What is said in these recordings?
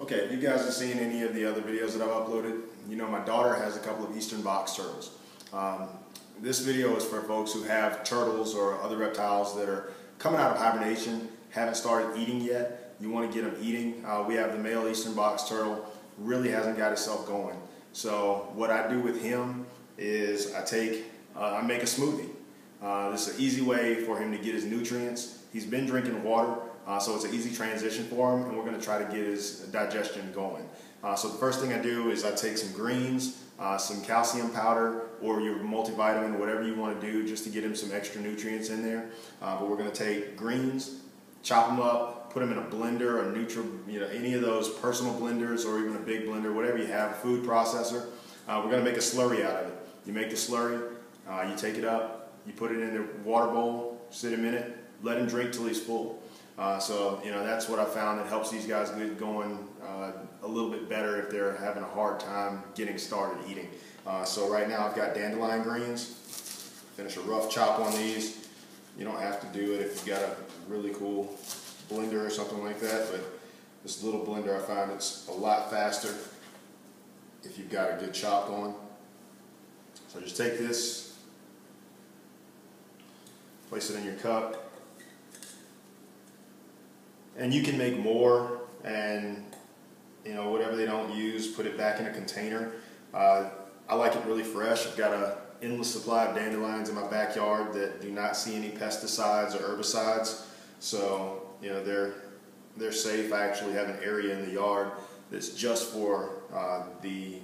Okay, if you guys have seen any of the other videos that I've uploaded, you know my daughter has a couple of eastern box turtles. This video is for folks who have turtles or other reptiles that are coming out of hibernation, haven't started eating yet. You want to get them eating. We have the male eastern box turtle, really hasn't got himself going. So what I do with him is I make a smoothie. This is an easy way for him to get his nutrients. He's been drinking water, so it's an easy transition for him, and we're going to try to get his digestion going. So the first thing I do is I take some greens, some calcium powder, or your multivitamin, whatever you want to do, just to get him some extra nutrients in there. But we're going to take greens, chop them up, put them in a blender, a neutral, any of those personal blenders, or even a big blender, whatever you have, a food processor. We're going to make a slurry out of it. You make the slurry, you take it up, you put it in the water bowl, sit him in it, let him drink till he's full. So that's what I found that helps these guys get going a little bit better if they're having a hard time getting started eating. So right now I've got dandelion greens. Finish a rough chop on these. You don't have to do it if you've got a really cool blender or something like that, but this little blender, I find it's a lot faster if you've got a good chop going. So just take this, place it in your cup, and you can make more, and whatever they don't use, put it back in a container. I like it really fresh. I've got an endless supply of dandelions in my backyard that do not see any pesticides or herbicides, so they're safe. I actually have an area in the yard that's just for the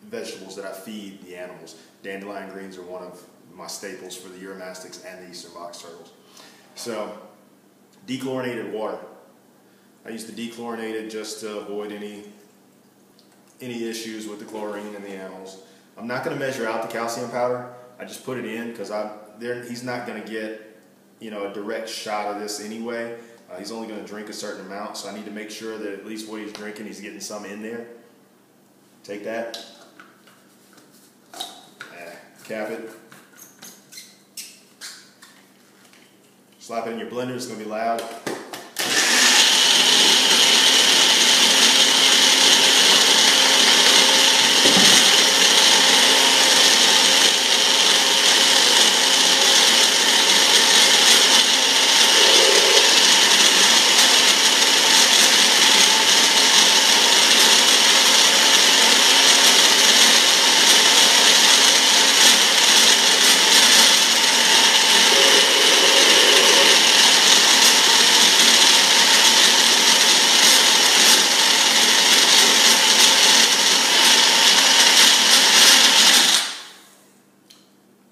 vegetables that I feed the animals. Dandelion greens are one of my staples for the Uromastyx and the eastern box turtles. So, dechlorinated water. I used to dechlorinate it just to avoid any issues with the chlorine in the animals. I'm not going to measure out the calcium powder. I just put it in because he's not going to get a direct shot of this anyway. He's only going to drink a certain amount, so I need to make sure that at least what he's drinking, he's getting some in there. Take that, cap it, slap it in your blender. It's going to be loud.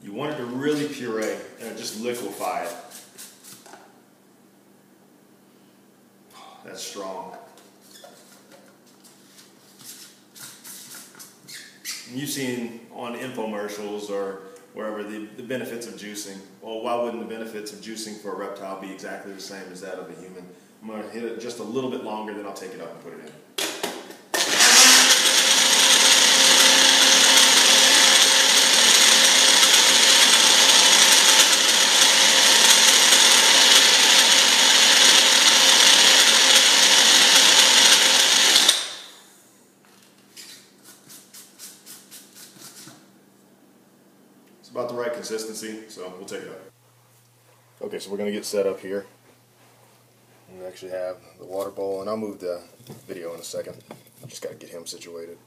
You want it to really puree and just liquefy it. Oh, that's strong. And you've seen on infomercials or wherever the benefits of juicing. Well, why wouldn't the benefits of juicing for a reptile be exactly the same as that of a human? I'm going to hit it just a little bit longer, then I'll take it up and put it in. About the right consistency, so we'll take it up. Okay, so we're going to get set up here. We actually have the water bowl, and I'll move the video in a second. I just got to get him situated.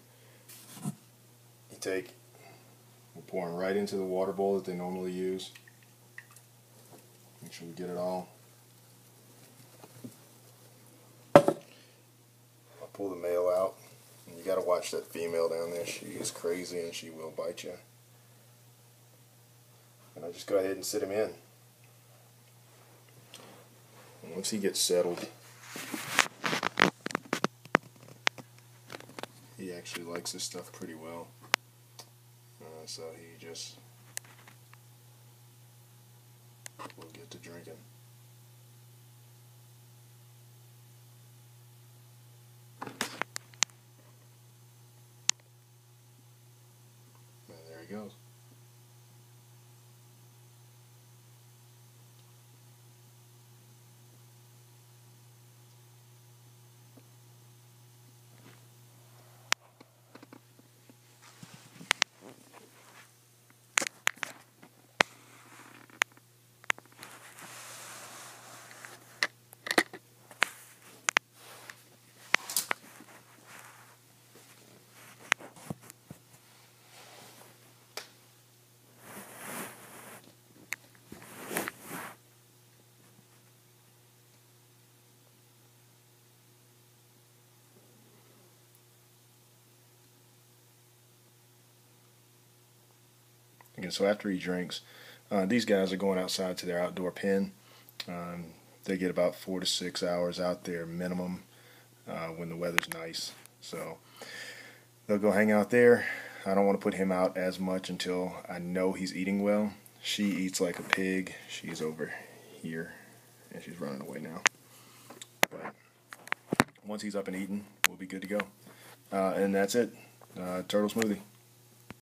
We're pouring right into the water bowl that they normally use. Make sure we get it all. I'll pull the male out, and you got to watch that female down there. She is crazy, and she will bite you. And I'll just go ahead and sit him in. And once he gets settled, he actually likes this stuff pretty well. So he just will get to drinking. And there he goes. drinking. So after he drinks, these guys are going outside to their outdoor pen. They get about 4 to 6 hours out there minimum when the weather's nice. So they'll go hang out there. I don't want to put him out as much until I know he's eating well. She eats like a pig. She's over here, and she's running away now. But once he's up and eating, we'll be good to go. And that's it. Turtle smoothie.